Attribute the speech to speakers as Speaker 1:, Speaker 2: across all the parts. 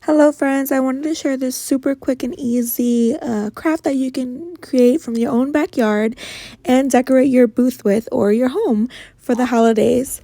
Speaker 1: Hello friends, I wanted to share this super quick and easy craft that you can create from your own backyard and decorate your booth with or your home for the holidays.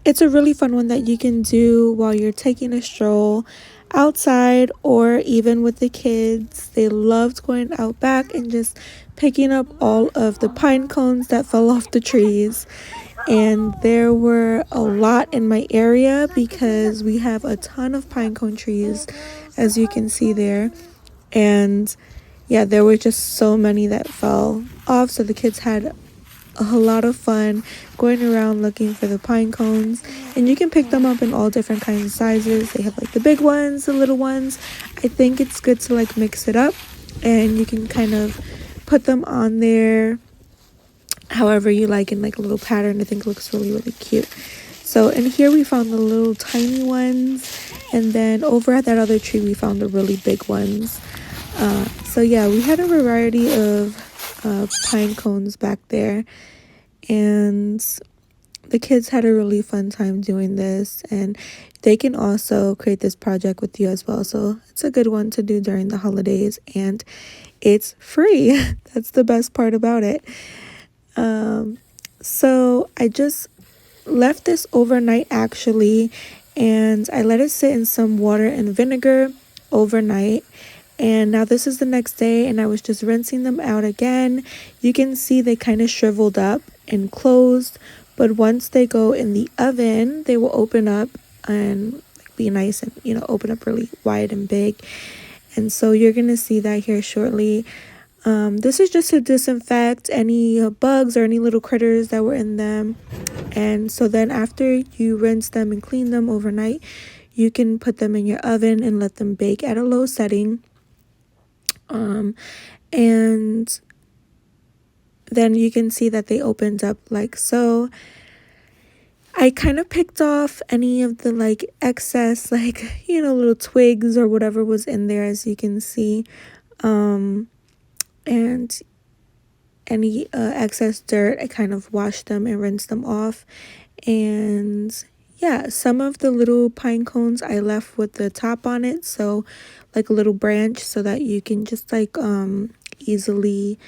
Speaker 1: It's a really fun one that you can do while you're taking a stroll outside or even with the kids. They loved going out back and just picking up all of the pine cones that fell off the trees. And there were a lot in my area because we have a ton of pine cone trees, as you can see there. And yeah, there were just so many that fell off, so the kids had a lot of fun going around looking for the pine cones. And you can pick them up in all different kinds of sizes. They have like the big ones, the little ones. I think it's good to like mix it up, and you can kind of put them on there however you like in like a little pattern. I think it looks really cute. So in here we found the little tiny ones, and then over at that other tree we found the really big ones. So yeah, we had a variety of pine cones back there, and the kids had a really fun time doing this, and they can also create this project with you as well. So it's a good one to do during the holidays, and it's free. That's the best part about it. So I just left this overnight actually, and I let it sit in some water and vinegar overnight. And now this is the next day, and I was just rinsing them out again. You can see they kind of shriveled up and closed, but once they go in the oven, they will open up and be nice and, open up really wide and big. And so you're going to see that here shortly. This is just to disinfect any bugs or any little critters that were in them. And so then after you rinse them and clean them overnight, you can put them in your oven and let them bake at a low setting. And then you can see that they opened up like so. I kind of picked off any of the like excess, like, little twigs or whatever was in there, as you can see. And any excess dirt, I kind of washed them and rinsed them off. And yeah, some of the little pine cones I left with the top on it, so like a little branch, so that you can just like easily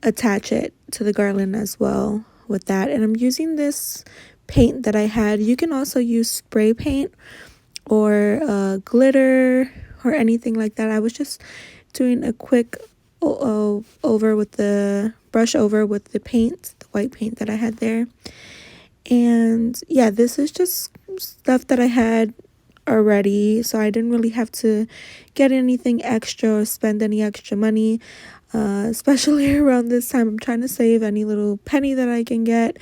Speaker 1: attach it to the garland as well with that. And I'm using this paint that I had. You can also use spray paint or glitter or anything like that. I was just doing a quick over with the brush over with the paint, the white paint that I had there. And yeah, this is just stuff that I had already, so I didn't really have to get anything extra or spend any extra money, especially around this time. I'm trying to save any little penny that I can get,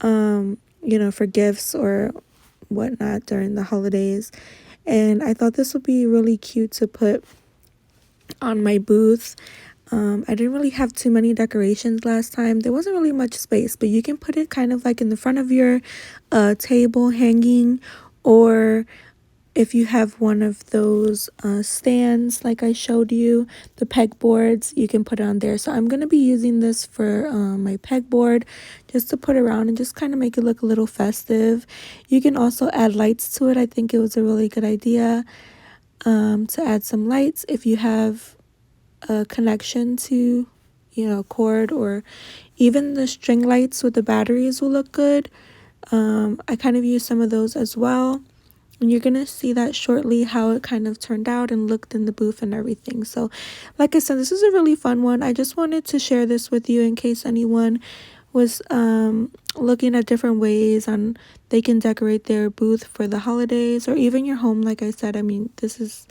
Speaker 1: for gifts or whatnot during the holidays. And I thought this would be really cute to put on my booth. I didn't really have too many decorations last time. There wasn't really much space, but you can put it kind of like in the front of your table hanging, or if you have one of those stands like I showed you, the pegboards, you can put it on there. So I'm going to be using this for my pegboard, just to put around and just kind of make it look a little festive. You can also add lights to it. I think it was a really good idea to add some lights if you have a connection to cord, or even the string lights with the batteries will look good. I kind of used some of those as well, and you're gonna see that shortly how it kind of turned out and looked in the booth and everything. So like I said, this is a really fun one. I just wanted to share this with you in case anyone was looking at different ways on they can decorate their booth for the holidays, or even your home. Like I said, I mean, this is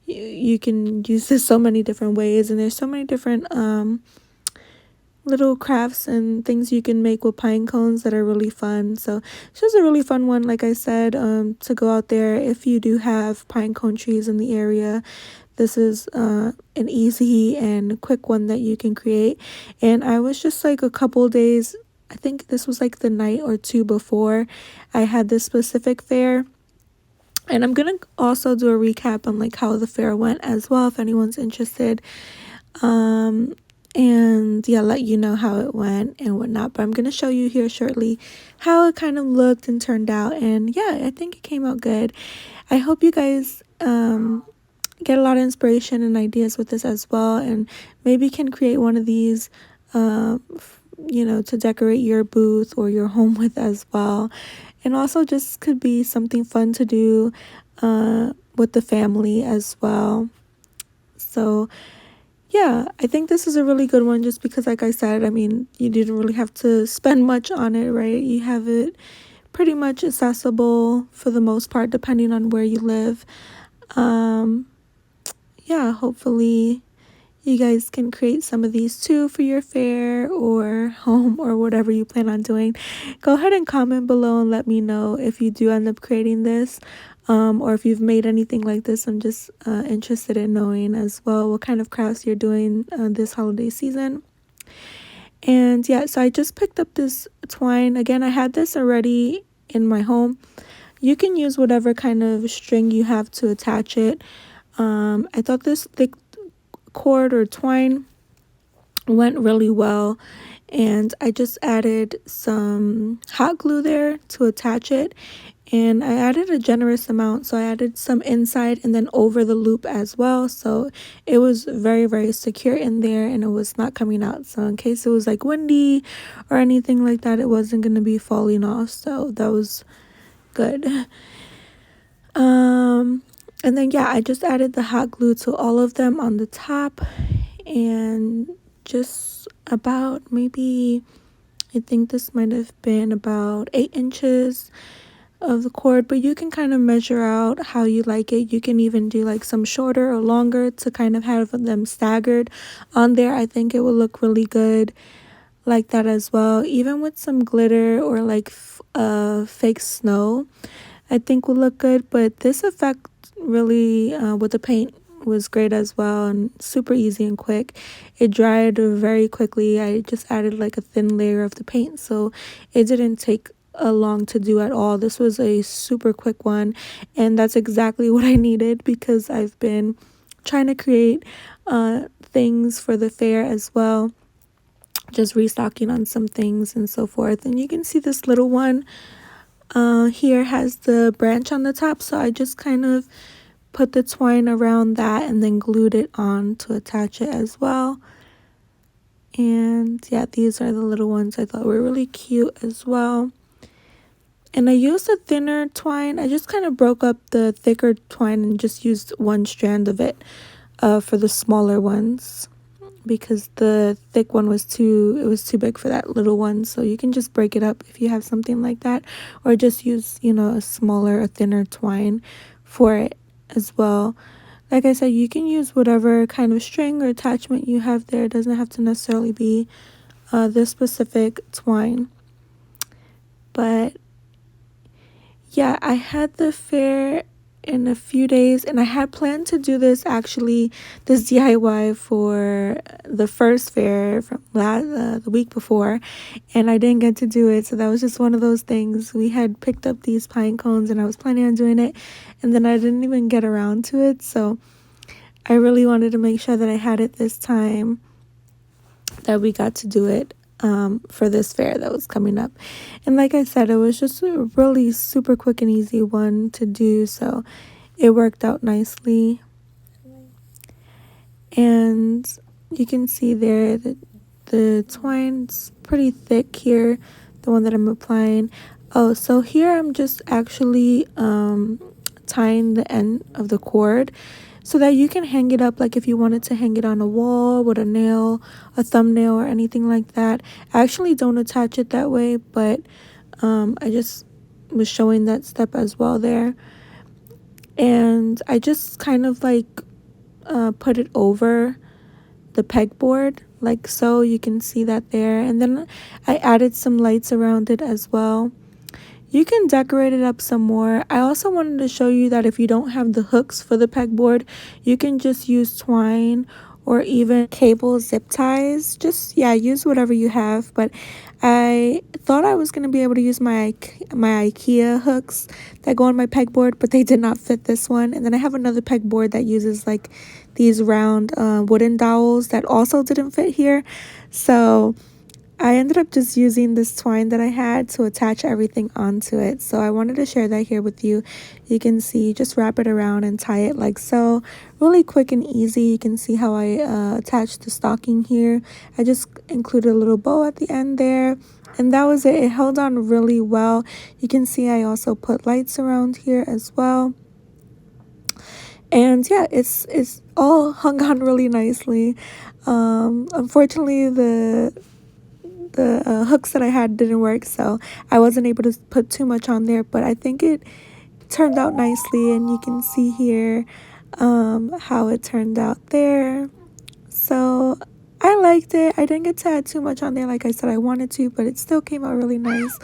Speaker 1: you can use this so many different ways, and there's so many different little crafts and things you can make with pine cones that are really fun. So it's just a really fun one, like I said, to go out there if you do have pine cone trees in the area. This is an easy and quick one that you can create. And I was just like a couple days, I think this was like the night or two before I had this specific fair. And I'm gonna also do a recap on like how the fair went as well, if anyone's interested. and yeah, let you know how it went and whatnot. But I'm gonna show you here shortly how it kind of looked and turned out. And yeah, I think it came out good. I hope you guys get a lot of inspiration and ideas with this as well, and maybe can create one of these to decorate your booth or your home with as well. And also just could be something fun to do with the family as well. So yeah, I think this is a really good one just because, like I said, I mean, you didn't really have to spend much on it, right? You have it pretty much accessible for the most part, depending on where you live. Yeah, hopefully you guys can create some of these too for your fair or home or whatever you plan on doing. Go ahead and comment below and let me know if you do end up creating this, or if you've made anything like this. I'm just interested in knowing as well what kind of crafts you're doing this holiday season. And yeah, so I just picked up this twine. Again, I had this already in my home. You can use whatever kind of string you have to attach it. I thought this thick cord or twine went really well, and I just added some hot glue there to attach it, and I added a generous amount, so I added some inside and then over the loop as well, so it was very, very secure in there and it was not coming out. So in case it was like windy or anything like that, it wasn't going to be falling off, so that was good. And then yeah, I just added the hot glue to all of them on the top, and just about maybe, I think this might have been about 8 inches of the cord, but you can kind of measure out how you like it. You can even do like some shorter or longer to kind of have them staggered on there. I think it will look really good like that as well, even with some glitter or like fake snow. I think will look good, but this effect really with the paint was great as well, and super easy and quick. It dried very quickly. I just added like a thin layer of the paint, so it didn't take long to do at all. This was a super quick one, and that's exactly what I needed because I've been trying to create things for the fair as well, just restocking on some things and so forth. And you can see this little one here has the branch on the top, so I just kind of put the twine around that and then glued it on to attach it as well. And yeah, these are the little ones I thought were really cute as well. And I used a thinner twine. I just kind of broke up the thicker twine and just used one strand of it for the smaller ones, because the thick one was too big for that little one. So you can just break it up if you have something like that, or just use a smaller, a thinner twine for it as well. Like I said, you can use whatever kind of string or attachment you have there. It doesn't have to necessarily be this specific twine. But yeah, I had the fair in a few days, and I had planned to do this DIY for the first fair from the week before, and I didn't get to do it. So that was just one of those things. We had picked up these pine cones and I was planning on doing it, and then I didn't even get around to it. So I really wanted to make sure that I had it this time, that we got to do it for this fair that was coming up. And like I said, it was just a really super quick and easy one to do, so it worked out nicely. And you can see there that the twine's pretty thick here, the one that I'm applying. Oh, so here I'm just actually tying the end of the cord so that you can hang it up, like if you wanted to hang it on a wall with a nail, a thumbnail, or anything like that. I actually don't attach it that way, but I just was showing that step as well there. And I just kind of like put it over the pegboard, like so. You can see that there. And then I added some lights around it as well. You can decorate it up some more. I also wanted to show you that if you don't have the hooks for the pegboard, you can just use twine or even cable zip ties. Just, yeah, use whatever you have. But I thought I was going to be able to use my IKEA hooks that go on my pegboard, but they did not fit this one. And then I have another pegboard that uses like these round wooden dowels that also didn't fit here. So I ended up just using this twine that I had to attach everything onto it. So I wanted to share that here with you. You can see, just wrap it around and tie it like so. Really quick and easy. You can see how I attached the stocking here. I just included a little bow at the end there. And that was it. It held on really well. You can see I also put lights around here as well. And yeah, it's all hung on really nicely. Unfortunately, the hooks that I had didn't work, so I wasn't able to put too much on there, but I think it turned out nicely, and you can see here how it turned out there. So I liked it. I didn't get to add too much on there like I said I wanted to, but it still came out really nice.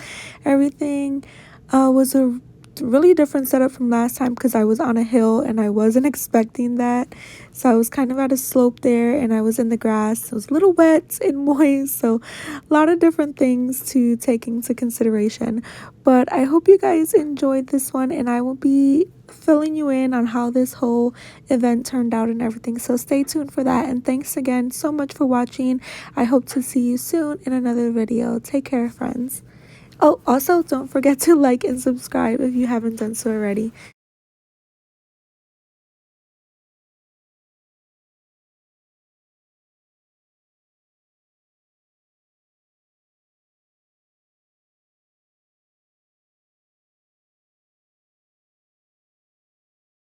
Speaker 1: Everything was a really different setup from last time because I was on a hill and I wasn't expecting that. So I was kind of at a slope there and I was in the grass. It was a little wet and moist, so a lot of different things to take into consideration. But I hope you guys enjoyed this one, and I will be filling you in on how this whole event turned out and everything. So stay tuned for that, and thanks again so much for watching. I hope to see you soon in another video. Take care, friends. Oh, also don't forget to like and subscribe if you haven't done so already.